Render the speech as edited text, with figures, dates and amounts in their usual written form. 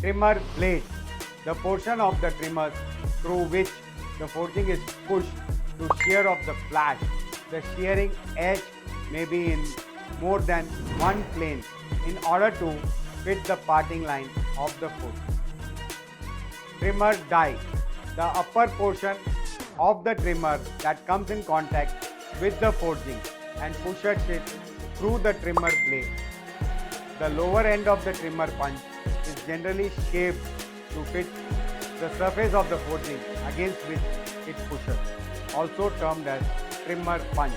Trimmer blade, the portion of the trimmer through which the forging is pushed to shear off the flash. The shearing edge may be in more than one plane in order to fit the parting line of the foot. Trimmer die, the upper portion of the trimmer that comes in contact with the forging and pushes it through the trimmer blade. The lower end of the trimmer punch is generally shaped to fit the surface of the forging against which it pushes, also termed as trimmer punch.